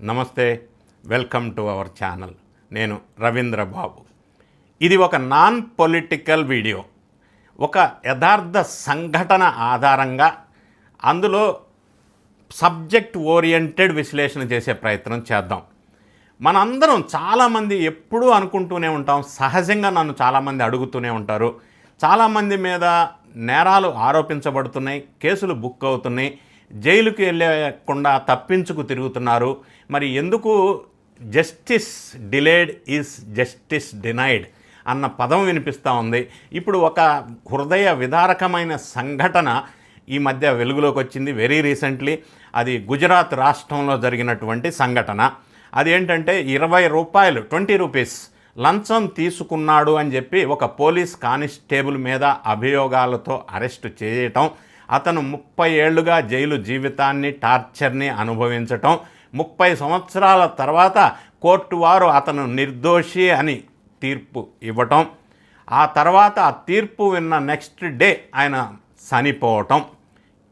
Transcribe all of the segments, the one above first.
నమస్తే, welcome to our channel. నేను రవీంద్ర బాబు. ఇది ఒక నాన్ పొలిటికల్ వీడియో. ఒక యథార్థ సంఘటన ఆధారంగా అందులో సబ్జెక్ట్ ఓరియంటెడ్ విశ్లేషణ చేసే ప్రయత్నం చేద్దాం. మనందరం చాలామంది ఎప్పుడూ అనుకుంటూనే ఉంటాం, సహజంగా నన్ను చాలామంది అడుగుతూనే ఉంటారు, చాలామంది మీద నేరాలు ఆరోపించబడుతున్నాయి, కేసులు బుక్ అవుతున్నాయి, జైలుకి వెళ్ళకుండా తప్పించుకు తిరుగుతున్నారు. మరి ఎందుకు justice delayed is justice denied అన్న పదం వినిపిస్తూ ఉంది. ఇప్పుడు ఒక హృదయ విదారకమైన సంఘటన ఈ మధ్య వెలుగులోకి వచ్చింది, వెరీ రీసెంట్లీ. అది గుజరాత్ రాష్ట్రంలో జరిగినటువంటి సంఘటన. అదేంటంటే 20 రూపాయలు 20 రూపీస్ లంచం తీసుకున్నాడు అని చెప్పి ఒక పోలీస్ కానిస్టేబుల్ మీద అభియోగాలతో అరెస్టు చేయటం, అతను 30 ఏళ్లుగా జైలు జీవితాన్ని, టార్చర్ని అనుభవించటం, 30 సంవత్సరాల తర్వాత కోర్టు వారు అతను నిర్దోషి అని తీర్పు ఇవ్వటం, ఆ తర్వాత ఆ తీర్పు విన్న నెక్స్ట్ డే ఆయన చనిపోవటం,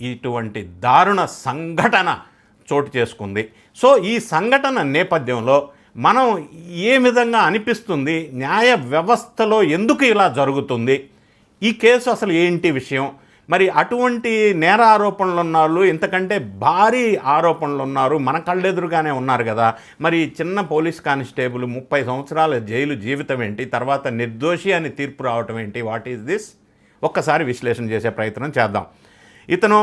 ఇటువంటి దారుణ సంఘటన చోటు చేసుకుంది. సో ఈ సంఘటన నేపథ్యంలో మనం ఏ విధంగా అనిపిస్తుంది, న్యాయ వ్యవస్థలో ఎందుకు ఇలా జరుగుతుంది, ఈ కేసు అసలు ఏంటి విషయం, మరి అటువంటి నేర ఆరోపణలు ఉన్నారు, ఇంతకంటే భారీ ఆరోపణలు ఉన్నారు, మన కళ్ళెదురుగానే ఉన్నారు కదా. మరి చిన్న పోలీస్ కానిస్టేబుల్ 30 సంవత్సరాల జైలు జీవితం ఏంటి, తర్వాత నిర్దోషి అని తీర్పు రావటం ఏంటి, వాట్ ఈజ్ దిస్? ఒక్కసారి విశ్లేషణ చేసే ప్రయత్నం చేద్దాం. ఇతను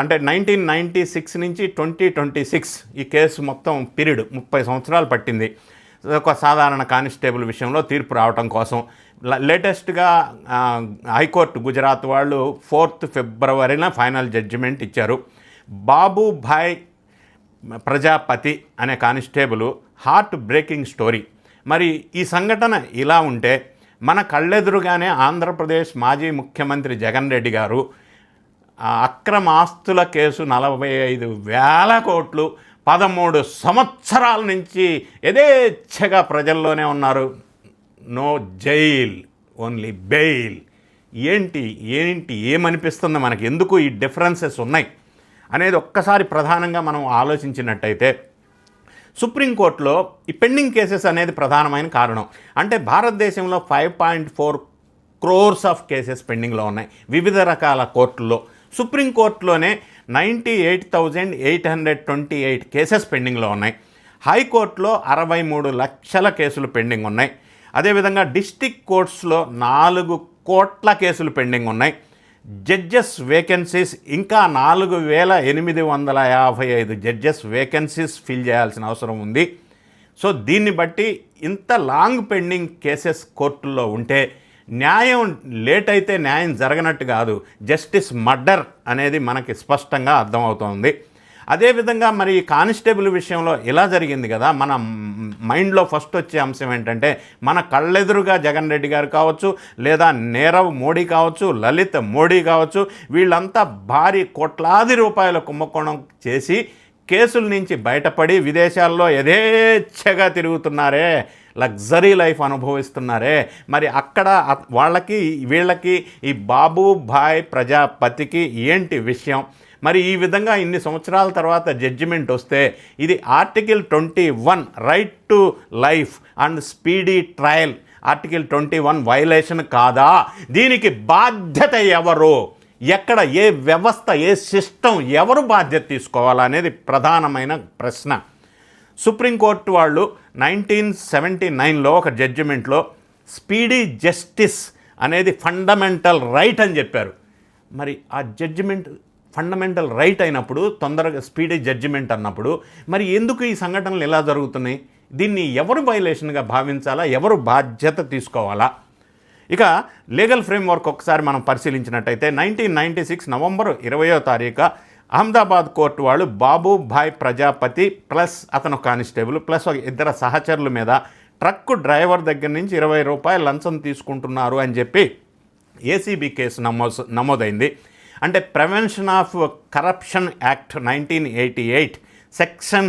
అంటే 1996 నుంచి 2026 ఈ కేసు మొత్తం పీరియడ్ 30 సంవత్సరాలు పట్టింది ఒక సాధారణ కానిస్టేబుల్ విషయంలో తీర్పు రావటం కోసం. లేటెస్ట్గా హైకోర్టు గుజరాత్ వాళ్ళు 4th ఫిబ్రవరిన ఫైనల్ జడ్జిమెంట్ ఇచ్చారు. బాబుభాయ్ ప్రజాపతి అనే కానిస్టేబుల్ హార్ట్ బ్రేకింగ్ స్టోరీ. మరి ఈ సంఘటన ఇలా ఉంటే, మన కళ్ళెదురుగానే ఆంధ్రప్రదేశ్ మాజీ ముఖ్యమంత్రి జగన్ రెడ్డి గారు అక్రమ ఆస్తుల కేసు 45,000 కోట్లు 13 సంవత్సరాల నుంచి యథేచ్ఛగా ప్రజల్లోనే ఉన్నారు. No jail, only bail. ఏంటి ఏమనిపిస్తుందో మనకి, ఎందుకు ఈ డిఫరెన్సెస్ ఉన్నాయి అనేది ఒక్కసారి ప్రధానంగా మనం ఆలోచించినట్టయితే, సుప్రీంకోర్టులో ఈ పెండింగ్ కేసెస్ అనేది ప్రధానమైన కారణం. అంటే భారతదేశంలో 5.4 crores ఆఫ్ కేసెస్ పెండింగ్లో ఉన్నాయి వివిధ రకాల కోర్టుల్లో. సుప్రీంకోర్టులోనే 98,828 కేసెస్ పెండింగ్లో ఉన్నాయి. హైకోర్టులో 63 లక్షల కేసులు పెండింగ్ ఉన్నాయి. అదేవిధంగా డిస్టిక్ కోర్ట్స్లో 4 కోట్ల కేసులు పెండింగ్ ఉన్నాయి. జడ్జెస్ వేకెన్సీస్ ఇంకా 4,855 జడ్జెస్ వేకెన్సీస్ ఫిల్ చేయాల్సిన అవసరం ఉంది. సో దీన్ని బట్టి ఇంత లాంగ్ పెండింగ్ కేసెస్ కోర్టుల్లో ఉంటే న్యాయం లేట్ అయితే న్యాయం జరగనట్టు కాదు, జస్టిస్ మర్డర్ అనేది మనకి స్పష్టంగా అర్థమవుతోంది. అదేవిధంగా మరి కానిస్టేబుల్ విషయంలో ఇలా జరిగింది కదా, మన మైండ్లో ఫస్ట్ వచ్చే అంశం ఏంటంటే, మన కళ్ళెదురుగా జగన్ రెడ్డి గారు కావచ్చు, లేదా నీరవ్ మోడీ కావచ్చు, లలిత్ మోడీ కావచ్చు, వీళ్ళంతా భారీ కోట్లాది రూపాయల కుంభకోణం చేసి కేసుల నుంచి బయటపడి విదేశాల్లో యథేచ్ఛగా తిరుగుతున్నారే, లగ్జరీ లైఫ్ అనుభవిస్తున్నారే. మరి అక్కడ వాళ్ళకి వీళ్ళకి ఈ బాబుభాయ్ ప్రజాపతికి ఏంటి విషయం? మరి ఈ విధంగా ఇన్ని సంవత్సరాల తర్వాత జడ్జిమెంట్ వస్తే ఇది article 21 right to life and speedy trial article 21 violation కాదా? దీనికి బాధ్యత ఎవరు? ఎక్కడ, ఏ వ్యవస్థ, ఏ సిస్టమ్, ఎవరు బాధ్యత తీసుకోవాలనేది ప్రధానమైన ప్రశ్న. సుప్రీంకోర్టు వాళ్ళు 1979లో ఒక జడ్జిమెంట్లో స్పీడీ జస్టిస్ అనేది ఫండమెంటల్ రైట్ అని చెప్పారు. మరి ఆ జడ్జిమెంట్ ఫండమెంటల్ రైట్ అయినప్పుడు, తొందరగా స్పీడీ జడ్జిమెంట్ అన్నప్పుడు, మరి ఎందుకు ఈ సంఘటనలు ఎలా జరుగుతున్నాయి? దీన్ని ఎవరు వైలేషన్గా భావించాలా, ఎవరు బాధ్యత తీసుకోవాలా? ఇక లీగల్ ఫ్రేమ్వర్క్ ఒకసారి మనం పరిశీలించినట్టయితే 1996 నవంబర్ 20వ తారీఖు అహ్మదాబాద్ కోర్టు వాళ్ళు బాబుభాయ్ ప్రజాపతి ప్లస్ అతను కానిస్టేబుల్ ప్లస్ 2 సహచరుల మీద ట్రక్ డ్రైవర్ దగ్గర నుంచి 20 రూపాయలు లంచం తీసుకుంటున్నారు అని చెప్పి ఏసీబీ కేసు నమోదైంది. అంటే prevention of corruption act 1988 section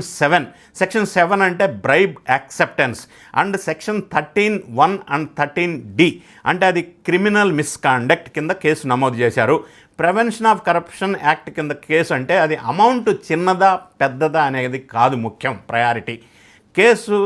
7 అంటే bribe acceptance, and section 13(1) and 13D అంటే అది క్రిమినల్ మిస్కాండక్ట్ కింద కేసు నమోదు చేశారు. ప్రివెన్షన్ ఆఫ్ కరప్షన్ యాక్ట్ కింద కేసు అంటే అది అమౌంట్ చిన్నదా పెద్దదా అనేది కాదు ముఖ్యం, ప్రయారిటీ. కేసు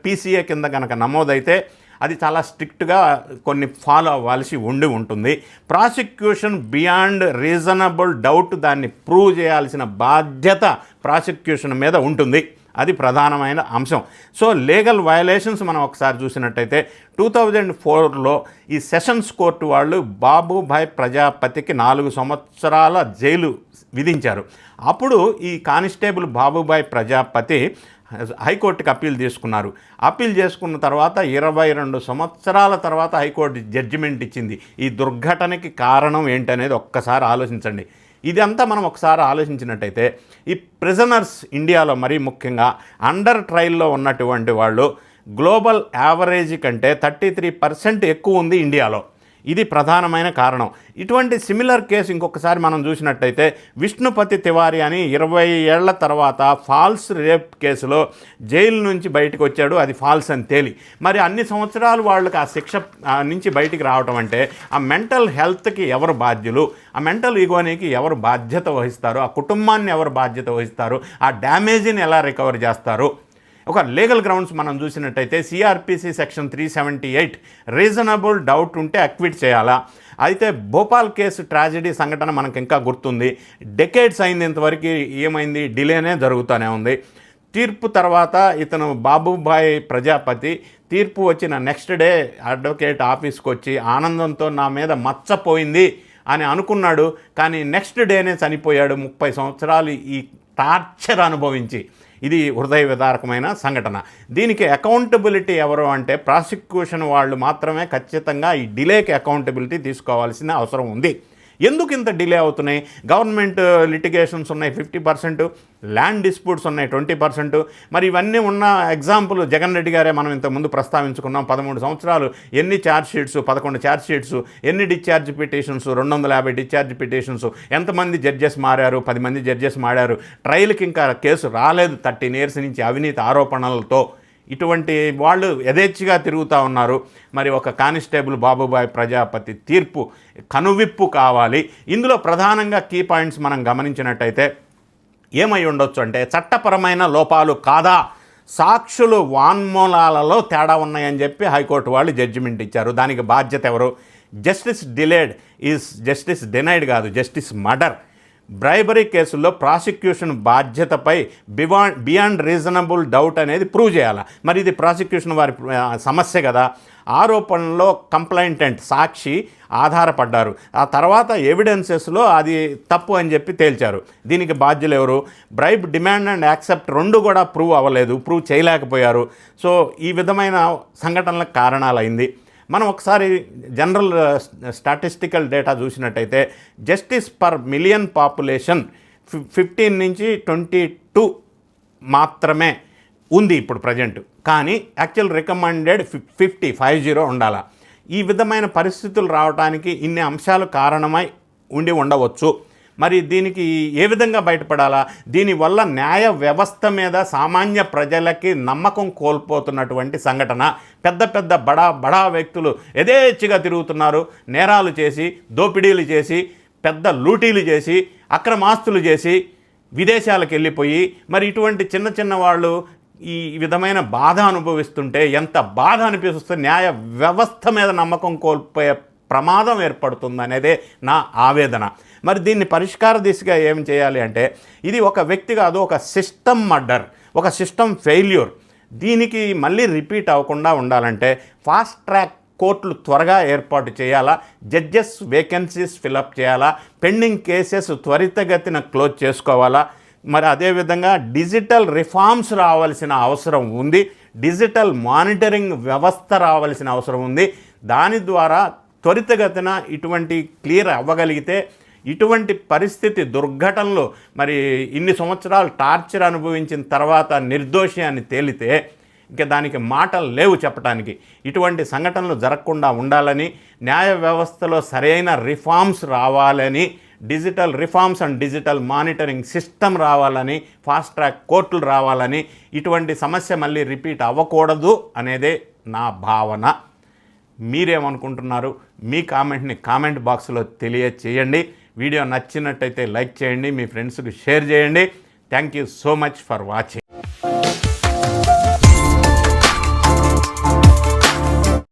పీసీఏ కింద కనుక నమోదైతే అది చాలా స్ట్రిక్ట్గా కొన్ని ఫాలో అవ్వాల్సి ఉంటుంది. ప్రాసిక్యూషన్ బియాండ్ రీజనబుల్ డౌట్ దాన్ని ప్రూవ్ చేయాల్సిన బాధ్యత ప్రాసిక్యూషన్ మీద ఉంటుంది. అది ప్రధానమైన అంశం. సో లీగల్ వయలేషన్స్ మనం ఒకసారి చూసినట్టయితే 2004లో ఈ సెషన్స్ కోర్టు వాళ్ళు బాబుభాయ్ ప్రజాపతికి 4 సంవత్సరాల జైలు విధించారు. అప్పుడు ఈ కానిస్టేబుల్ బాబుభాయ్ ప్రజాపతి హైకోర్టుకి అప్పీల్ తీసుకున్నారు. అప్పీల్ చేసుకున్న తర్వాత 22 సంవత్సరాల తర్వాత హైకోర్టు జడ్జిమెంట్ ఇచ్చింది. ఈ దుర్ఘటనకి కారణం ఏంటనేది ఒక్కసారి ఆలోచించండి. ఇదంతా మనం ఒకసారి ఆలోచించినట్టయితే ఈ ప్రిజనర్స్ ఇండియాలో మరీ ముఖ్యంగా అండర్ ట్రయల్లో ఉన్నటువంటి వాళ్ళు గ్లోబల్ యావరేజ్ కంటే 33% ఎక్కువ ఉంది ఇండియాలో. ఇది ప్రధానమైన కారణం. ఇటువంటి సిమిలర్ కేసు ఇంకొకసారి మనం చూసినట్టయితే విష్ణుపతి తివారీ అని 20 ఏళ్ల తర్వాత ఫాల్స్ రేప్ కేసులో జైలు నుంచి బయటకు వచ్చాడు. అది ఫాల్స్ అని తేలి మరి అన్ని సంవత్సరాలు వాళ్ళకి ఆ శిక్ష నుంచి బయటికి రావటం అంటే ఆ మెంటల్ హెల్త్కి ఎవరు బాధ్యులు, ఆ మెంటల్ ఈగోనికి ఎవరు బాధ్యత వహిస్తారు, ఆ కుటుంబాన్ని ఎవరు బాధ్యత వహిస్తారు, ఆ డ్యామేజీని ఎలా రికవర్ చేస్తారు. ఒక లీగల్ గ్రౌండ్స్ మనం చూసినట్టయితే సిఆర్పిసి సెక్షన్ 378 రీజనబుల్ డౌట్ ఉంటే అక్విట్ చేయాలా. అయితే భోపాల్ కేసు ట్రాజెడీ సంఘటన మనకు ఇంకా గుర్తుంది. డెకేడ్స్ అయింది, ఇంతవరకు ఏమైంది, డిలేనే జరుగుతూనే ఉంది. తీర్పు తర్వాత ఇతను బాబుభాయ్ ప్రజాపతి తీర్పు వచ్చిన నెక్స్ట్ డే అడ్వకేట్ ఆఫీస్కి వచ్చి ఆనందంతో నా మీద మచ్చపోయింది అని అనుకున్నాడు. కానీ నెక్స్ట్ డేనే చనిపోయాడు 30 సంవత్సరాలు ఈ టార్చర్ అనుభవించి. ఇది హృదయ విదారకమైన సంఘటన. దీనికి అకౌంటబిలిటీ ఎవరు అంటే ప్రాసిక్యూషన్ వాళ్ళు మాత్రమే ఖచ్చితంగా ఈ డిలేకి అకౌంటబిలిటీ తీసుకోవాల్సిన అవసరం ఉంది. ఎందుకు ఇంత డిలే అవుతున్నాయి? గవర్నమెంట్ లిటిగేషన్స్ ఉన్నాయి 50%, ల్యాండ్ డిస్ప్యూట్స్ ఉన్నాయి 20%. మరి ఇవన్నీ ఉన్న ఎగ్జాంపుల్ జగన్ రెడ్డి గారే మనం ఇంతకుముందు ప్రస్తావించుకున్నాం. 13 సంవత్సరాలు, ఎన్ని ఛార్జ్ షీట్స్, 11 ఛార్జ్ షీట్స్, ఎన్ని డిశ్చార్జ్ పిటిషన్స్, 250 డిశ్చార్జ్ పిటిషన్స్, ఎంతమంది జడ్జెస్ మారారు, 10 మంది జడ్జెస్ మారారు. ట్రయల్కి ఇంకా కేసు రాలేదు 13 years నుంచి అవినీతి ఆరోపణలతో. ఇటువంటి వాళ్ళు యథేచ్ఛగా తిరుగుతూ ఉన్నారు. మరి ఒక కానిస్టేబుల్ బాబుభాయ్ ప్రజాపతి తీర్పు కనువిప్పు కావాలి. ఇందులో ప్రధానంగా కీ పాయింట్స్ మనం గమనించినట్టయితే ఏమై ఉండొచ్చు అంటే చట్టపరమైన లోపాలు కాదా, సాక్షులు వాన్మూలాలలో తేడా ఉన్నాయని చెప్పి హైకోర్టు వాళ్ళు జడ్జిమెంట్ ఇచ్చారు. దానికి బాధ్యత ఎవరు? Justice delayed is justice denied కాదు, జస్టిస్ మర్డర్. బ్రైబరీ కేసుల్లో ప్రాసిక్యూషన్ బాధ్యతపై బియాండ్ రీజనబుల్ డౌట్ అనేది ప్రూవ్ చేయాలి. మరి ఇది ప్రాసిక్యూషన్ వారి సమస్య కదా. ఆరోపణలో కంప్లైంటెంట్ సాక్షి ఆధారపడ్డారు, ఆ తర్వాత ఎవిడెన్సెస్లో అది తప్పు అని చెప్పి తేల్చారు. దీనికి బాధ్యులు ఎవరు? బ్రైబ్ డిమాండ్ అండ్ యాక్సెప్ట్ 2 కూడా ప్రూవ్ అవ్వలేదు, ప్రూవ్ చేయలేకపోయారు. సో ఈ విధమైన సంఘటనలకు కారణాలైంది. మనం ఒకసారి జనరల్ స్టాటిస్టికల్ డేటా చూసినట్టయితే జస్టిస్ పర్ మిలియన్ పాపులేషన్ 15 నుంచి 22 మాత్రమే ఉంది ఇప్పుడు ప్రజెంట్. కానీ యాక్చువల్ రికమెండెడ్ 50 ఉండాలి. ఈ విధమైన పరిస్థితులు రావడానికి ఇన్ని అంశాలు కారణమై ఉండవచ్చు. మరి దీనికి ఏ విధంగా బయటపడాలా? దీనివల్ల న్యాయ వ్యవస్థ మీద సామాన్య ప్రజలకి నమ్మకం కోల్పోతున్నటువంటి సంఘటన. పెద్ద పెద్ద బడా వ్యక్తులు యథేచ్ఛగా తిరుగుతున్నారు, నేరాలు చేసి, దోపిడీలు చేసి, పెద్ద లూటీలు చేసి, అక్రమాస్తులు చేసి విదేశాలకు వెళ్ళిపోయి, మరి ఇటువంటి చిన్న వాళ్ళు ఈ విధమైన బాధ అనుభవిస్తుంటే ఎంత బాధ అనిపిస్తుంది. న్యాయ వ్యవస్థ మీద నమ్మకం కోల్పోయే ప్రమాదం ఏర్పడుతుందనేదే నా ఆవేదన. మరి దీన్ని పరిష్కార దిశగా ఏం చేయాలి అంటే ఇది ఒక వ్యక్తి కాదు, ఒక సిస్టమ్ మర్డర్, ఒక సిస్టమ్ ఫెయిల్యూర్. దీనికి మళ్ళీ రిపీట్ అవ్వకుండా ఉండాలంటే ఫాస్ట్ ట్రాక్ కోర్టులు త్వరగా ఏర్పాటు చేయాలా, జడ్జెస్ వేకెన్సీస్ ఫిలప్ చేయాలా, పెండింగ్ కేసెస్ త్వరితగతిన క్లోజ్ చేసుకోవాలా. మరి అదేవిధంగా డిజిటల్ రిఫార్మ్స్ రావాల్సిన అవసరం ఉంది, డిజిటల్ మానిటరింగ్ వ్యవస్థ రావాల్సిన అవసరం ఉంది. దాని ద్వారా త్వరితగతిన ఇటువంటి క్లియర్ అవ్వగలిగితే ఇటువంటి పరిస్థితి దుర్ఘటనలు మరి ఇన్ని సంవత్సరాలు టార్చర్ అనుభవించిన తర్వాత నిర్దోషి అని తేలితే ఇంకా దానికి మాటలు లేవు చెప్పడానికి. ఇటువంటి సంఘటనలు జరగకుండా ఉండాలని, న్యాయ వ్యవస్థలో సరైన రిఫార్మ్స్ రావాలని, digital reforms and digital monitoring system రావాలని, ఫాస్ట్ ట్రాక్ కోర్టులు రావాలని, ఇటువంటి సమస్య మళ్ళీ రిపీట్ అవ్వకూడదు అనేదే నా భావన. మీరేమనుకుంటున్నారు? మీ కామెంట్ని కామెంట్ బాక్స్లో తెలియచేయండి. వీడియో నచ్చినట్టయితే లైక్ చేయండి, మీ ఫ్రెండ్స్కి షేర్ చేయండి. Thank you so much for watching.